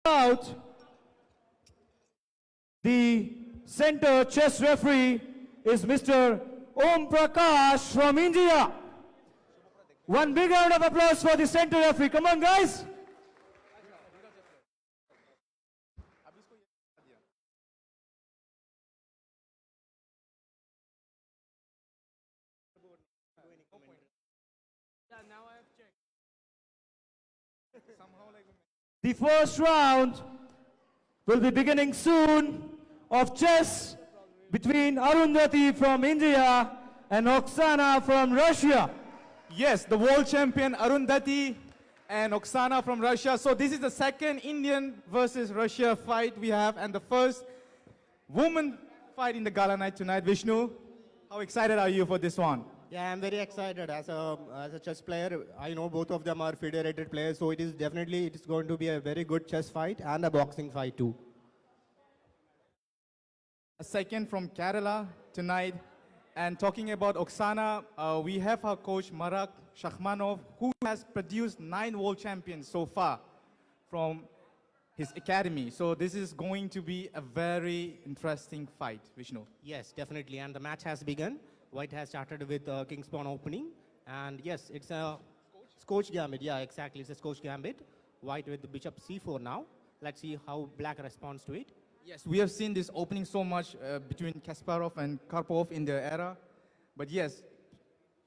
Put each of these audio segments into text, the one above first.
out the center chess referee is Mr. Om Prakash from India. One big round of applause for the center referee. Come on, guys. The first round will be beginning soon of chess between Arundhathy from India and Oxana from Russia. Yes, the world champion Arundhathy and Oxana from Russia. So this is the second Indian versus Russia fight we have, and the first woman fight in the Gala night tonight. Vishnu, how excited are you for this one? Yeah, I'm very excited. As a chess player, I know both of them are federated players, so it is going to be a very good chess fight and a boxing fight too. A second from Kerala tonight. And talking about Oxana, we have our coach Marak Shakhmanov, who has produced 9 world champions so far from his academy. So this is going to be a very interesting fight, Vishnu. Yes, definitely. And the match has begun. White has started with King's Pawn opening. And yes, it's a Scotch Gambit. Yeah, exactly. It's a Scotch Gambit. White with the Bishop C4 now. Let's see how Black responds to it. Yes, we have seen this opening so much between Kasparov and Karpov in their era. But yes,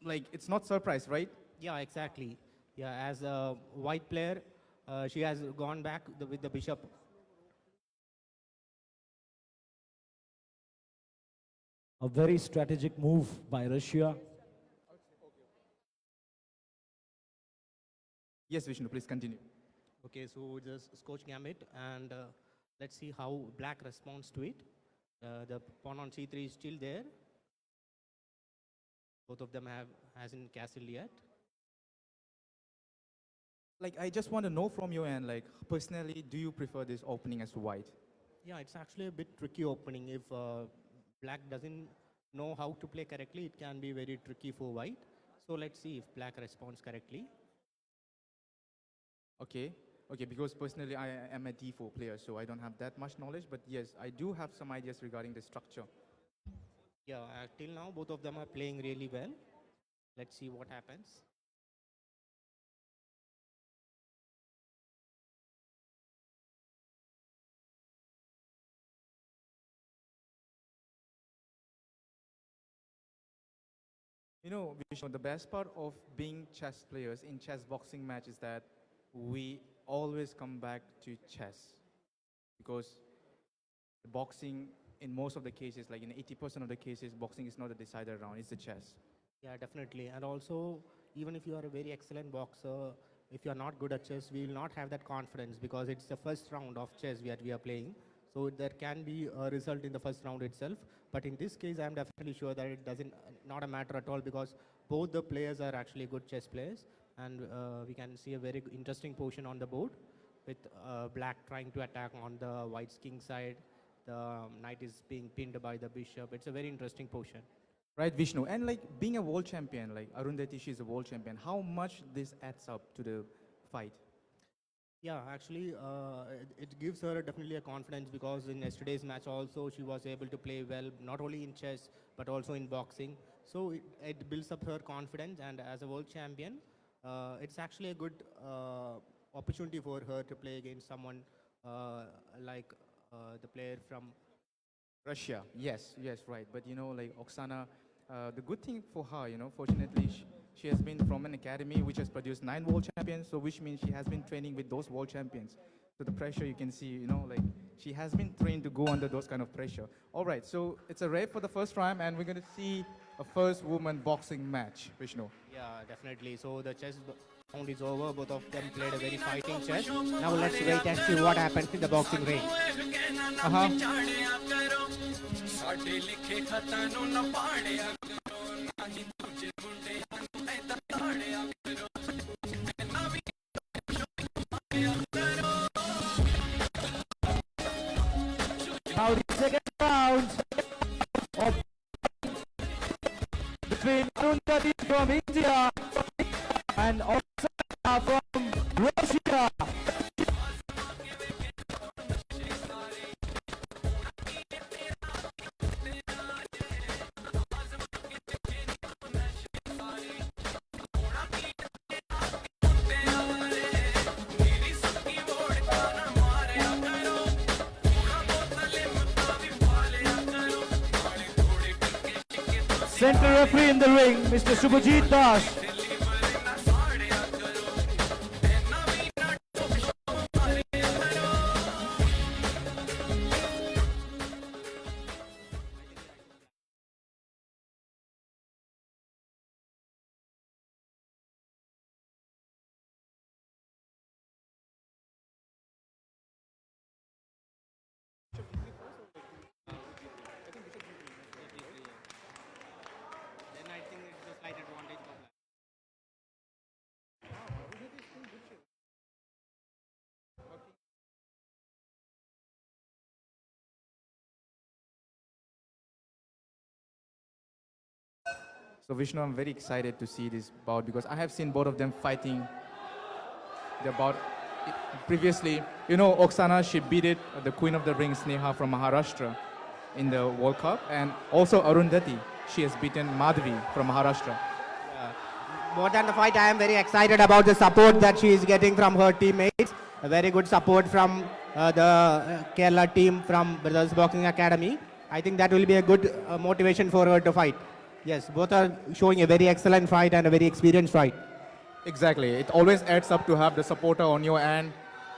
like, it's not surprise, right? Yeah, exactly. Yeah, as a white player, she has gone back with the Bishop. A very strategic move by Russia. Yes, Vishnu, please continue. Okay, so just Scotch Gambit, and let's see how Black responds to it. The pawn on c3 is still there. Both of them hasn't castled yet. Like, I just want to know from your end, like, personally, do you prefer this opening as white? Yeah, it's actually a bit tricky opening. If Black doesn't know how to play correctly, it can be very tricky for white. So let's see if Black responds correctly. Okay, because personally I am a d4 player, so I don't have that much knowledge, but yes, I do have some ideas regarding the structure. Yeah, till now both of them are playing really well. Let's see what happens. You know, Vishnu, the best part of being chess players in chess boxing match is that we always come back to chess, because boxing, in most of the cases, like in 80% of the cases, boxing is not a decider round, it's the chess. Yeah, definitely. And also, even if you are a very excellent boxer, if you are not good at chess, we will not have that confidence, because it's the first round of chess that we are playing. So there can be a result in the first round itself. But in this case, I'm definitely sure that it doesn't, not a matter at all, because both the players are actually good chess players. And we can see a very interesting position on the board, with Black trying to attack on the White's king side. The knight is being pinned by the bishop. It's a very interesting position. Right, Vishnu, and like being a world champion, like Arundhathy, she's a world champion, how much this adds up to the fight? Yeah, actually, it gives her definitely a confidence, because in yesterday's match also she was able to play well, not only in chess but also in boxing. So it builds up her confidence, and as a world champion, it's actually a good opportunity for her to play against someone like the player from Russia. Yes, right. But you know, like Oxana, the good thing for her, you know, fortunately, she has been from an academy which has produced 9 world champions, so which means she has been training with those world champions. So the pressure you can see, you know, like she has been trained to go under those kind of pressure. All right, so it's a wrap for the first round, and we're going to see a first woman boxing match, Vishnu. Yeah, definitely. So the chess round is over. Both of them played a very fighting chess. Now let's wait and see what happens in the boxing ring. Now the second round of between Arundhathy from India and Oxana from Russia. Center referee in the ring, Mr. Subhajit Das. Then I think it's a slight advantage for black. So Vishnu, I'm very excited to see this bout because I have seen both of them fighting the bout previously. You know, Oxana, she beat it, the Queen of the Rings, Neha from Maharashtra in the World Cup. And also Arundhathy, she has beaten Madhvi from Maharashtra. More than the fight, I am very excited about the support that she is getting from her teammates. A very good support from the Kerala team from Brothers Boxing Academy. I think that will be a good motivation for her to fight. Yes, both are showing a very excellent fight and a very experienced fight. Exactly. It always adds up to have the supporter on your end.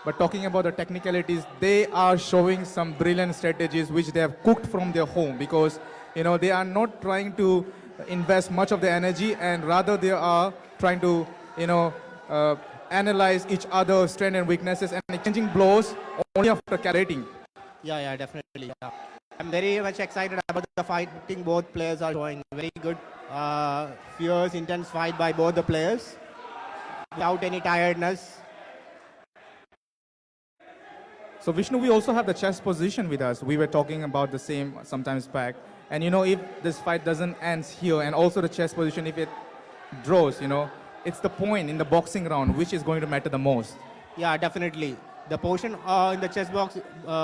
But talking about the technicalities, they are showing some brilliant strategies which they have cooked from their home because, you know, they are not trying to invest much of their energy and rather they are trying to, you know, analyze each other's strengths and weaknesses and exchanging blows only after calculating. Yeah, definitely. Yeah. I'm very much excited about the fight. I think both players are showing very good, fierce, intense fight by both the players without any tiredness. So Vishnu, we also have the chess position with us. We were talking about the same sometimes back. And you know, if this fight doesn't end here and also the chess position, if it draws, you know, it's the point in the boxing round which is going to matter the most. Yeah, definitely. The portion in the chess box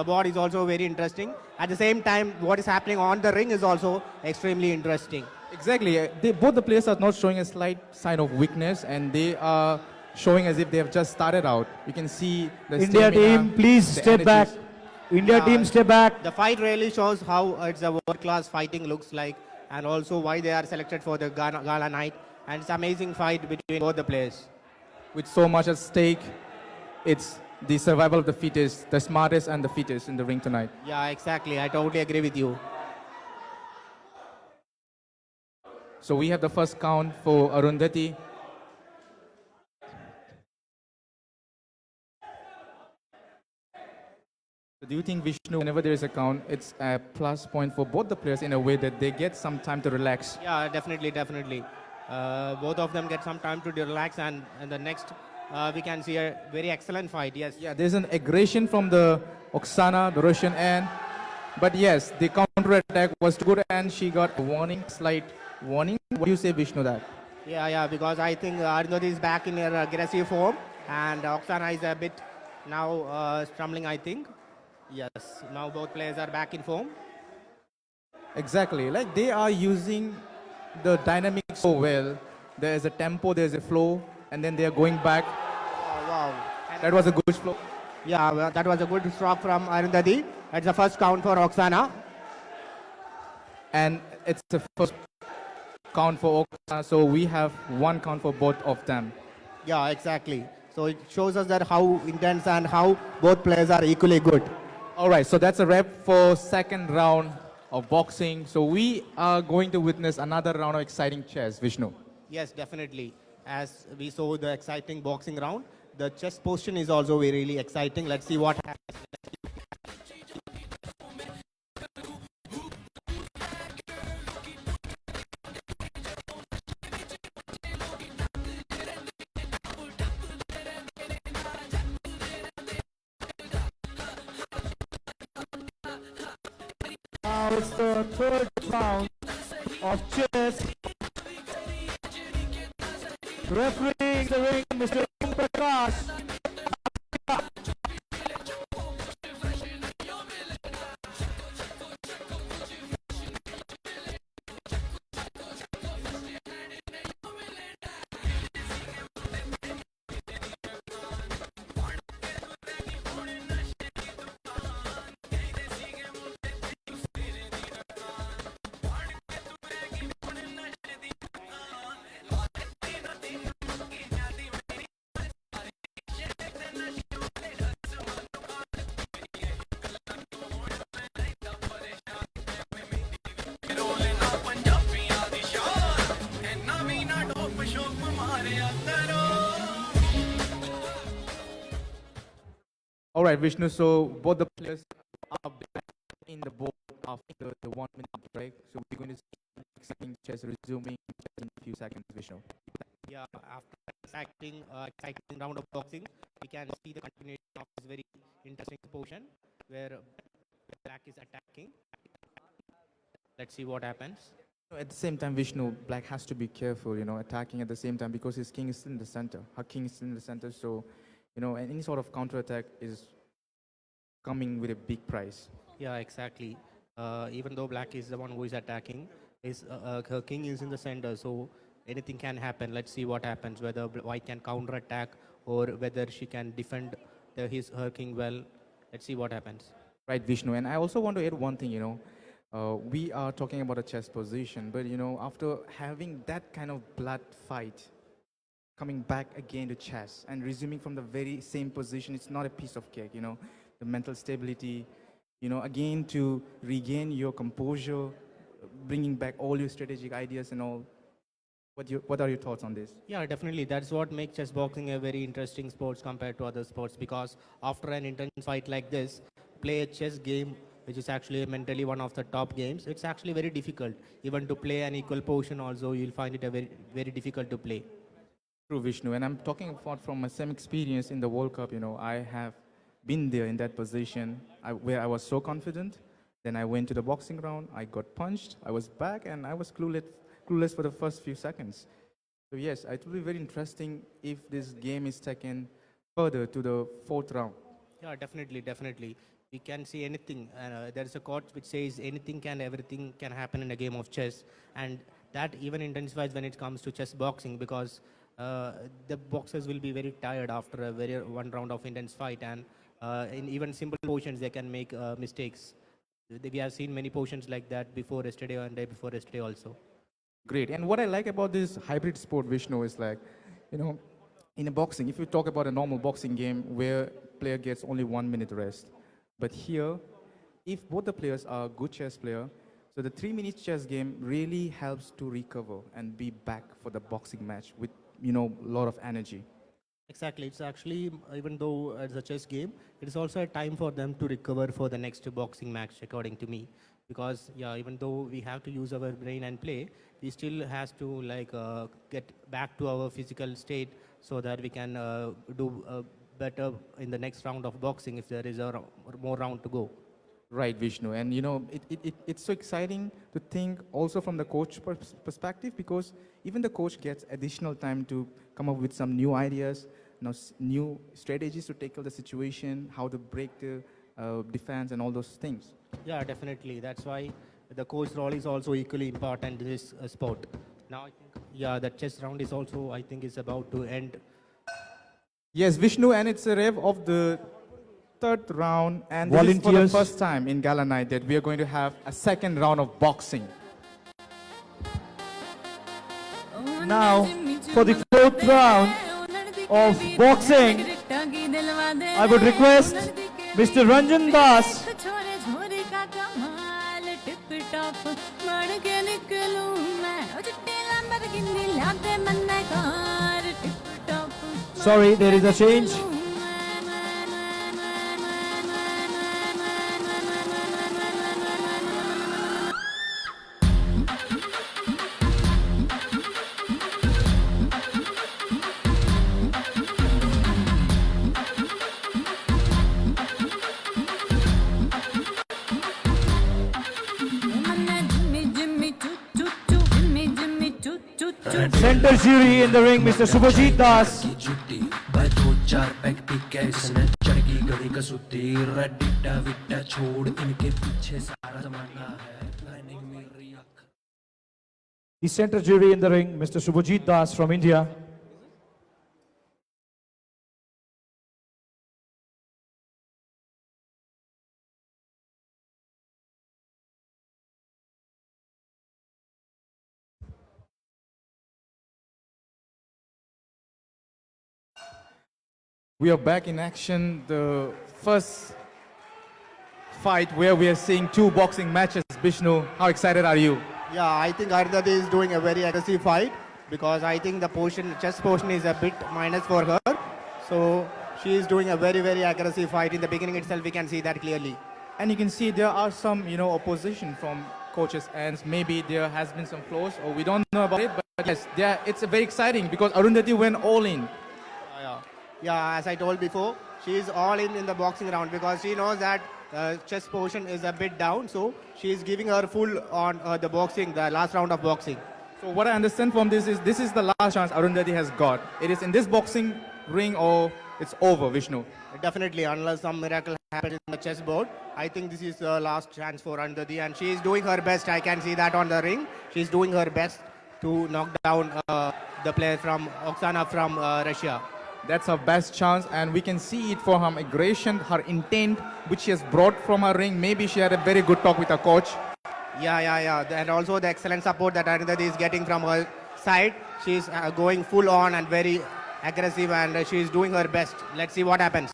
board is also very interesting. At the same time, what is happening on the ring is also extremely interesting. Exactly. Both the players are not showing a slight sign of weakness and they are showing as if they have just started out. You can see the India stamina, team, please the step back. energies. India team, step back. The fight really shows how it's a world-class fighting looks like and also why they are selected for the Gala night. And it's an amazing fight between both the players. With so much at stake, it's the survival of the fittest, the smartest and the fittest in the ring tonight. Yeah, exactly. I totally agree with you. So we have the first count for Arundhathy. So do you think, Vishnu, whenever there is a count, it's a plus point for both the players in a way that they get some time to relax? Yeah, definitely. Both of them get some time to relax and the next we can see a very excellent fight, yes. Yeah, there's an aggression from the Oxana, the Russian end. But yes, the counter-attack was good and she got a warning, slight warning. What do you say, Vishnu, that? Yeah, because I think Arundhathy is back in her aggressive form and Oxana is a bit now stumbling, I think. Yes, now both players are back in form. Exactly, like they are using the dynamics so well. There's a tempo, there's a flow, and then they are going back. Oh, wow. That was a good flow. Yeah, well, that was a good stroke from Arundhathy. That's the first count for Oxana. And it's the first count for Oxana, so we have one count for both of them. Yeah, exactly. So it shows us that how intense and how both players are equally good. All right, so that's a wrap for second round of boxing. So we are going to witness another round of exciting chess, Vishnu. Yes, definitely. As we saw the exciting boxing round, the chess position is also really exciting. Let's see what happens. Now it's the third round of chess. Refereeing the ring, Mr. Om Prakash. right, Vishnu. So both the players are back in the board after the 1 minute break. So we're going to see exciting chess resuming in a few seconds, Vishnu. Yeah, after exciting round of boxing, we can see the continuation of this very interesting position where black is attacking. Let's see what happens. At the same time, Vishnu, black has to be careful, attacking at the same time because his king is still in the center. Her king is still in the center, so, any sort of counterattack is coming with a big price. Yeah, exactly. Even though black is the one who is attacking, her king is in the center, so anything can happen. Let's see what happens, whether white can counterattack or whether she can defend her king well. Let's see what happens. Right, Vishnu. And I also want to add one thing, we are talking about a chess position, but, after having that kind of blood fight, coming back again to chess and resuming from the very same position, it's not a piece of cake, the mental stability, again to regain your composure, bringing back all your strategic ideas and all. What are your thoughts on this? Yeah, definitely. That's what makes chess boxing a very interesting sport compared to other sports, because after an intense fight like this, play a chess game, which is actually mentally one of the top games, it's actually very difficult. Even to play an equal position also, you'll find it a very, very difficult to play. True, Vishnu. And I'm talking about from my same experience in the World Cup, I have been there in that position where I was so confident. Then I went to the boxing round, I got punched, I was back, and I was clueless for the first few seconds. So yes, it will be very interesting if this game is taken further to the fourth round. Yeah, definitely, definitely. We can see anything. There is a quote which says anything can, everything can happen in a game of chess. And that even intensifies when it comes to chess boxing, because the boxers will be very tired after one round of intense fight. And in even simple positions, they can make mistakes. We have seen many positions like that before yesterday and day before yesterday also. Great. And what I like about this hybrid sport, Vishnu, is like, in a boxing, if you talk about a normal boxing game where player gets only 1 minute rest, but here, if both the players are good chess player, so the 3 minute chess game really helps to recover and be back for the boxing match with, a lot of energy. Exactly. It's actually, even though it's a chess game, it is also a time for them to recover for the next boxing match, according to me. Because, yeah, even though we have to use our brain and play, we still has to get back to our physical state so that we can do better in the next round of boxing if there is more round to go. Right, Vishnu. And, it's so exciting to think also from the coach perspective, because even the coach gets additional time to come up with some new ideas, new strategies to tackle the situation, how to break the defense and all those things. Yeah, definitely. That's why the coach role is also equally important in this sport. Now, I think, yeah, the chess round is also, I think, is about to end. Yes, Vishnu, and it's a rev of the third round, and this is for the first time in Gala night that we are going to have a second round of boxing. Now, for the fourth round of boxing, I would request Mr. Ranjan Das Sorry, there is a change. Center jury in the ring, Mr. Subhajit Das. The center jury in the ring, Mr. Subhajit Das from India. We are back in action. The first fight where we are seeing two boxing matches. Vishnu, how excited are you? Yeah, I think Arundhathy is doing a very aggressive fight because I think the chess portion is a bit minus for her. So she is doing a very, very aggressive fight. In the beginning itself, we can see that clearly. And you can see there are some, opposition from coaches, and maybe there has been some flaws, or we don't know about it. But yes, it's very exciting because Arundhathy went all in. Yeah, as I told before, she is all in the boxing round because she knows that chess portion is a bit down. So she is giving her full on the boxing, the last round of boxing. So what I understand from this is the last chance Arundhathy has got. It is in this boxing ring or it's over, Vishnu. Definitely, unless some miracle happens in the chessboard, I think this is the last chance for Arundhathy, and she is doing her best. I can see that on the ring. She is doing her best to knock down the player from Oxana from Russia. That's her best chance, and we can see it for her aggression, her intent, which she has brought from her ring. Maybe she had a very good talk with her coach. Yeah. And also the excellent support that Arundhathy is getting from her side. She is going full on and very aggressive, and she is doing her best. Let's see what happens.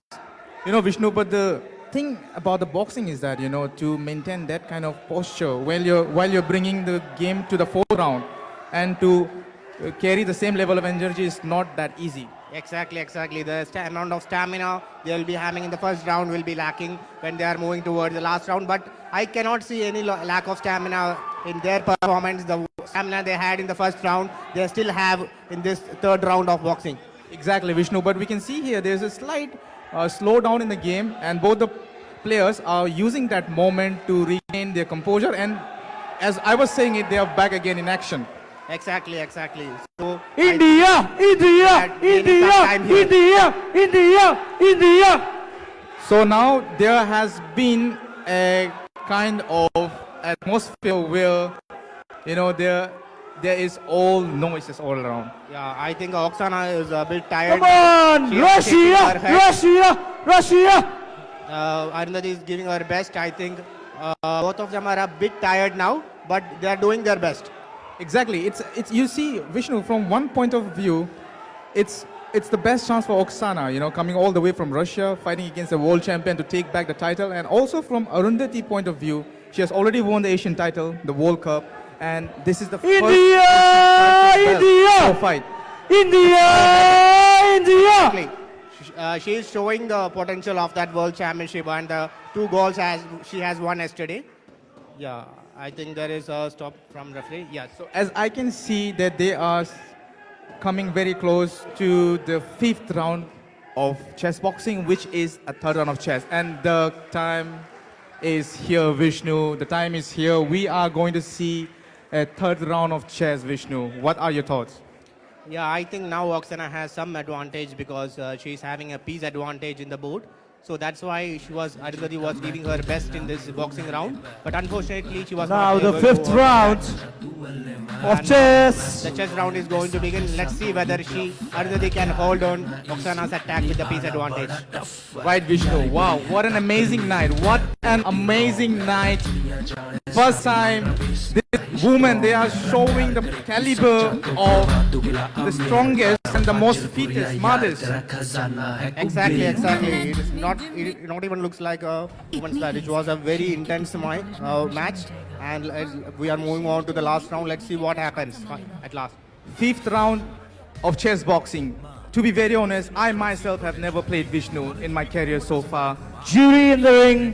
Vishnu, but the thing about the boxing is that, to maintain that kind of posture while you're bringing the game to the fourth round and to carry the same level of energy is not that easy. Exactly. The amount of stamina they will be having in the first round will be lacking when they are moving towards the last round. But I cannot see any lack of stamina in their performance. The stamina they had in the first round, they still have in this third round of boxing. Exactly, Vishnu. But we can see here there's a slight slowdown in the game, and both the players are using that moment to regain their composure. And as I was saying it, they are back again in action. Exactly. So India. So now there has been a kind of atmosphere where, there is all noises all around. Yeah, I think Oxana is a bit tired. Come on, She is shaking her head. Russia. Arundhathy is giving her best. I think both of them are a bit tired now, but they are doing their best. Exactly. It's you see, Vishnu, from one point of view, it's the best chance for Oxana, coming all the way from Russia, fighting against a world champion to take back the title. And also from Arundhathy point of view, she has already won the Asian title, the World Cup, and this is the first fight. India. Exactly. She is showing the potential of that world championship, and the 2 goals she has won yesterday. Yeah, I think there is a stop from referee. Yeah. So as I can see that they are coming very close to the 5th round of chess boxing, which is a 3rd round of chess. And the time is here, Vishnu. The time is here. We are going to see a 3rd round of chess, Vishnu. What are your thoughts? Yeah, I think now Oxana has some advantage because she is having a piece advantage in the board. So that's why Arundhathy was giving her best in this boxing round. But unfortunately, she was Now not the able 5th to round of And chess. The chess round is going to begin. Let's see whether Arundhathy can hold on Oxana's attack with the piece advantage. Right, Vishnu. Wow, what an amazing night. What an amazing night. First time, these women, they are showing the caliber of the strongest and the most fittest, smartest. Exactly. It not even looks like a women's fight. It was a very intense match. And we are moving on to the last round. Let's see what happens at last. 5th round of chess boxing. To be very honest, I myself have never played Vishnu in my career so far. Jury in the ring,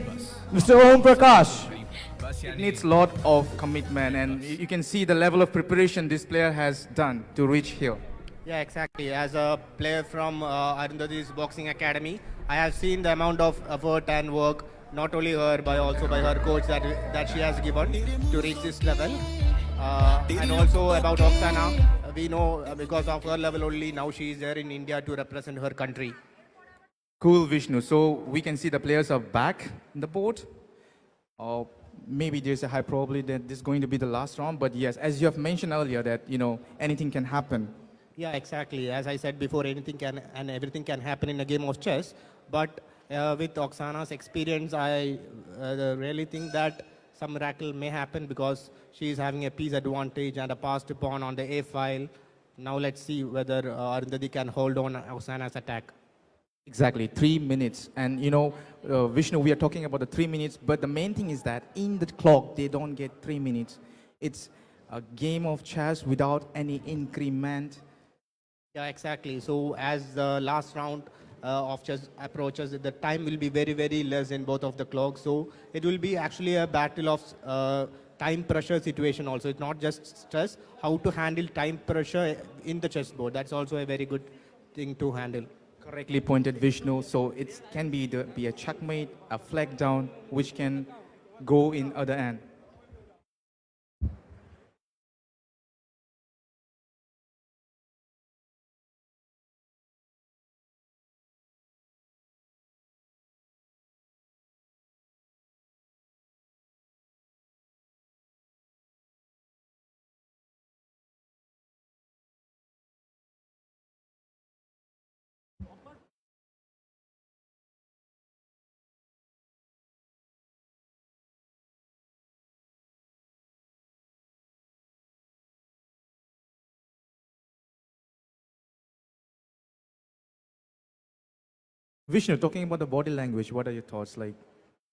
Mr. Om Prakash. It needs a lot of commitment, and you can see the level of preparation this player has done to reach here. Yeah, exactly. As a player from Arundhathy's boxing academy, I have seen the amount of effort and work, not only her, but also by her coach that she has given to reach this level. And also about Oxana, we know because of her level only, now she is there in India to represent her country. Cool, Vishnu. So we can see the players are back in the board. Maybe there's a high probability that this is going to be the last round. But yes, as you have mentioned earlier, that anything can happen. Yeah, exactly. As I said before, anything can and everything can happen in a game of chess. But with Oxana's experience, I really think that some miracle may happen because she is having a piece advantage and a passed pawn on the A file. Now let's see whether Arundhathy can hold on Oxana's attack. Exactly, 3 minutes. And Vishnu, we are talking about the 3 minutes, but the main thing is that in the clock, they don't get 3 minutes. It's a game of chess without any increment. Yeah, exactly. So as the last round of chess approaches, the time will be very, very less in both of the clocks. So it will be actually a battle of time pressure situation also. It's not just stress, how to handle time pressure in the chessboard. That's also a very good thing to handle. Correctly pointed, Vishnu. So it can be a checkmate, a flag down, which can go in other end. Vishnu, talking about the body language, what are your thoughts like?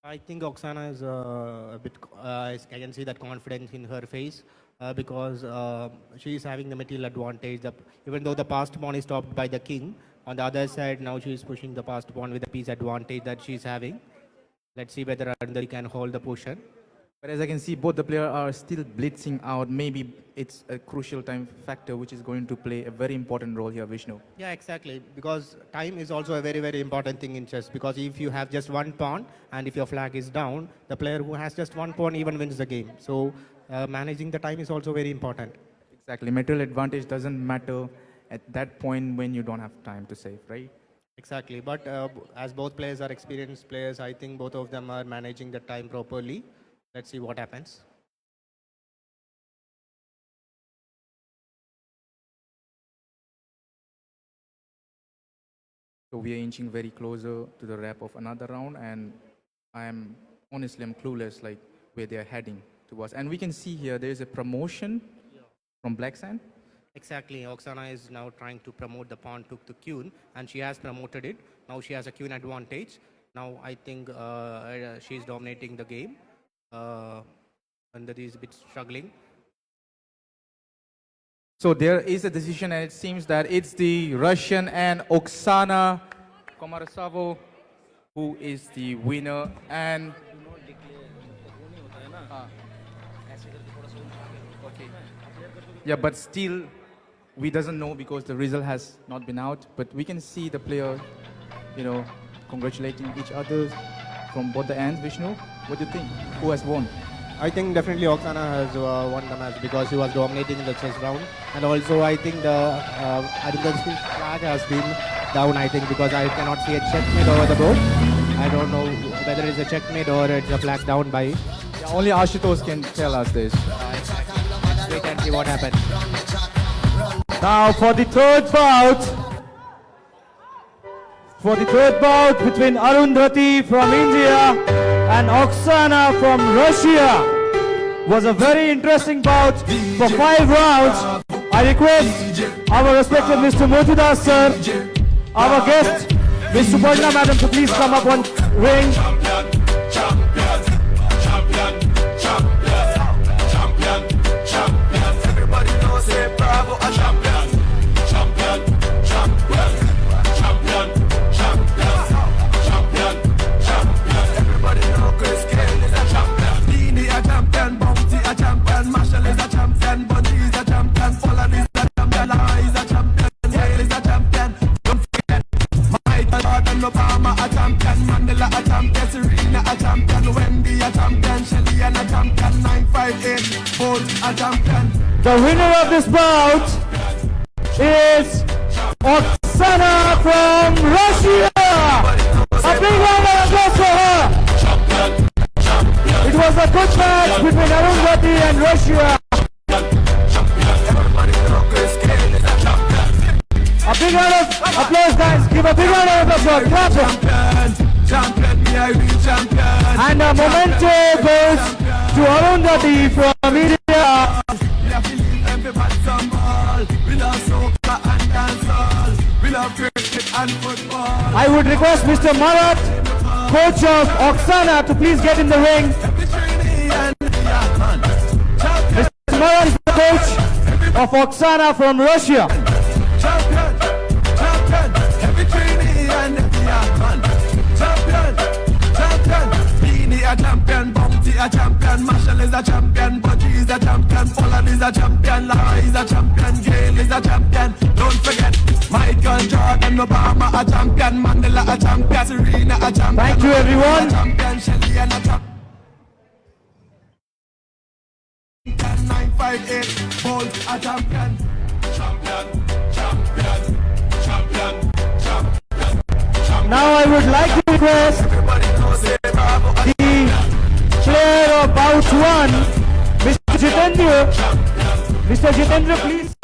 I think Oxana is a bit, I can see that confidence in her face because she is having the material advantage. Even though the passed pawn is stopped by the king, on the other side, now she is pushing the passed pawn with the piece advantage that she is having. Let's see whether Arundhathy can hold the position. But as I can see, both the players are still blitzing out. Maybe it's a crucial time factor which is going to play a very important role here, Vishnu. Yeah, exactly. Because time is also a very, very important thing in chess. Because if you have just one pawn and if your flag is down, the player who has just one pawn even wins the game. So managing the time is also very important. Exactly. Material advantage doesn't matter at that point when you don't have time to save, right? Exactly. But as both players are experienced players, I think both of them are managing the time properly. Let's see what happens. So we are inching very closer to the wrap of another round, and I'm clueless like where they are heading towards. And we can see here there is a promotion from Black Sand. Exactly. Oxana is now trying to promote the pawn took to queen, and she has promoted it. Now she has a queen advantage. Now I think she's dominating the game. Arundhathy is a bit struggling. So there is a decision, and it seems that it's the Russian and Oxana Komissarova who is the winner. And okay, yeah, but still we doesn't know because the result has not been out. But we can see the player, congratulating each other from both the ends. Vishnu, what do you think? Who has won? I think definitely Oxana has won the match because she was dominating in the chess round. And also I think the Arundhathy's flag has been down, I think, because I cannot see a checkmate over the board. I don't know whether it's a checkmate or it's a flag down by... Yeah, only Ashutosh can tell us this. Let's wait and see what happens. Now for the third bout. For the third bout between Arundhathy from India and Oxana from Russia. Was a very interesting bout for 5 rounds. I request our respected Mr. Motidas sir, our guest, Ms. Suparna madam, to please come up on ring. Everybody knows say bravo a champion. Champion, champion, champion, champion, champion. Everybody know Chris Kane is a champion. Dini a champion, Bounty a champion, Marshall is a champion, Bundy is a champion, Pollard is a champion, Lara is a champion, Nair is a champion. Don't forget, Michael Jordan, Obama a champion, Mandela a champion, Serena a champion, Wendy a champion, Shelly and a champion, 958, Bolt a champion. The winner of this bout is Oxana from Russia. A big round of applause for her. It was a good match between Arundhathy and Russia. A big round of applause, guys. Give a big round of applause. Clap them. And a memento goes to Arundhathy from India. I would request Mr. Marat, coach of Oxana, to please get in the ring. Mr. Marat is the coach of Oxana from Russia. Champion, champion, every trainee and a champion, Marshall is a champion, Budgie is a champion, Pollard is a champion, Lara is a champion, Gale is a champion. Don't forget, Michael Jordan, Obama a champion, Mandela a champion, Serena a champion. Thank you, everyone. A champion, Shelly and a champion. 958, Bolt a champion. Champion, champion, champion, champion. Now I would like to request Everybody knows it, bravo. the player of bout 1, Mr. Jitendra. Mr. Jitendra, please.